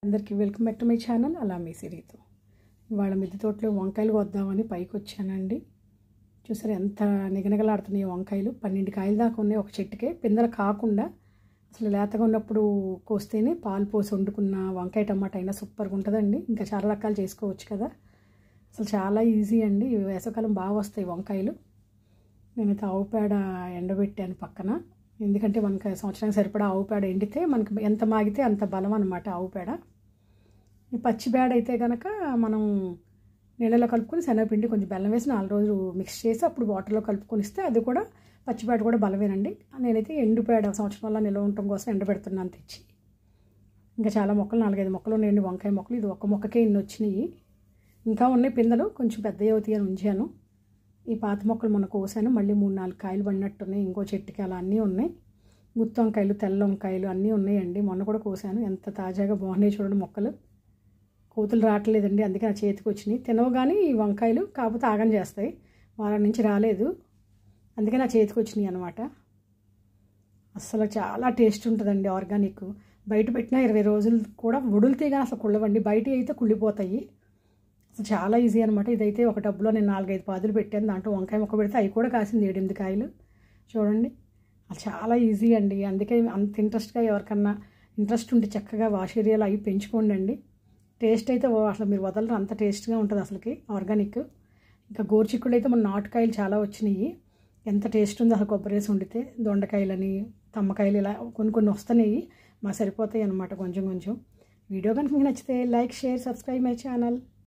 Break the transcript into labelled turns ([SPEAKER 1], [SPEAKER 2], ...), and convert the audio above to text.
[SPEAKER 1] అందరికీ welcome back to my channel అలా మీ సిరీతో. ఇవాళ మిద్దె తోటలో వంకాయలు వద్దామని పైకి వచ్చానండి. చూసారు ఎంత నిగనిగలాడుతున్నాయి వంకాయలు. 12 కాయలు దాకా ఉన్నాయి ఒక చెట్టుకే. పిందెలు కాకుండా అసలు లేతగా ఉన్నప్పుడు కోస్తేనే పాలు పోసి వండుకున్న వంకాయ టమాటా అయినా సూపర్గా ఉంటుందండి. ఇంకా చాలా రకాలు చేసుకోవచ్చు కదా. అసలు చాలా ఈజీ అండి. వేసవకాలం బాగా వస్తాయి వంకాయలు. నేనైతే ఆవు పేడ ఎండబెట్టాను పక్కన. ఎందుకంటే మనకి సంవత్సరానికి సరిపడా ఆవు పేడ ఎండితే మనకి ఎంత మాగితే అంత బలం అన్నమాట ఆవు పేడ. ఈ పచ్చి పేడ అయితే కనుక మనం నీళ్ళలో కలుపుకొని శనగపిండి కొంచెం బెల్లం వేసి 4 రోజులు మిక్స్ చేసి అప్పుడు వాటర్లో కలుపుకొని ఇస్తే అది కూడా పచ్చి పేడ కూడా బలమేనండి. నేనైతే ఎండు పేడ సంవత్సరం వల్ల నిల్వ ఉండటం కోసం ఎండబెడుతున్నాను తెచ్చి. ఇంకా చాలా మొక్కలు 4-5 మొక్కలు ఉన్నాయండి వంకాయ మొక్కలు. ఇది ఒక మొక్కకే ఇన్ని వచ్చినాయి. ఇంకా ఉన్నాయి పిందెలు కొంచెం పెద్దవి అవుతాయి అని ఉంచాను. ఈ పాత మొక్కలు మొన్న కోసాను. మళ్ళీ 3-4 కాయలు పడినట్టున్నాయి. ఇంకో చెట్టుకి అలా అన్నీ ఉన్నాయి. గుత్తి వంకాయలు, తెల్ల వంకాయలు అన్నీ ఉన్నాయండి. మొన్న కూడా కోసాను. ఎంత తాజాగా బాగున్నాయి చూడండి మొక్కలు. కోతులు రావట్లేదండి, అందుకే నా చేతికి వచ్చినాయి. తినవగానే ఈ వంకాయలు కాకపోతే ఆగం చేస్తాయి. వారం నుంచి రాలేదు, అందుకే నా చేతికి వచ్చినాయి అనమాట. అస్సలు చాలా టేస్ట్ ఉంటుందండి ఆర్గానిక్. బయట పెట్టినా 20 రోజులు కూడా వడులుతే కానీ అసలు కుళ్ళవండి. బయట అయితే కుళ్ళిపోతాయి. అసలు చాలా ఈజీ అనమాట. ఇదైతే ఒక టబ్లో నేను 4-5 పాదులు పెట్టాను. దాంట్లో వంకాయ మొక్క పెడితే అవి కూడా కాసింది 7-8 కాయలు చూడండి. అది చాలా ఈజీ అండి. అందుకే అంత ఇంట్రెస్ట్గా ఎవరికన్నా ఇంట్రెస్ట్ ఉంటే చక్కగా వాష్ ఏరియాలో అవి పెంచుకోండి అండి. టేస్ట్ అయితే అసలు మీరు వదలరు, అంత టేస్ట్గా ఉంటుంది అసలుకి ఆర్గానిక్. ఇంకా గోరుచిక్కుడు అయితే మన నాటుకాయలు చాలా వచ్చినాయి. ఎంత టేస్ట్ ఉందో అసలు కొబ్బరి వేసి వండితే. దొండకాయలని, తమ్మకాయలు ఇలా కొన్ని వస్తున్నాయి. మాకు సరిపోతాయి అన్నమాట కొంచెం కొంచెం. వీడియో కనుక మీకు నచ్చితే like, share, subscribe my channel.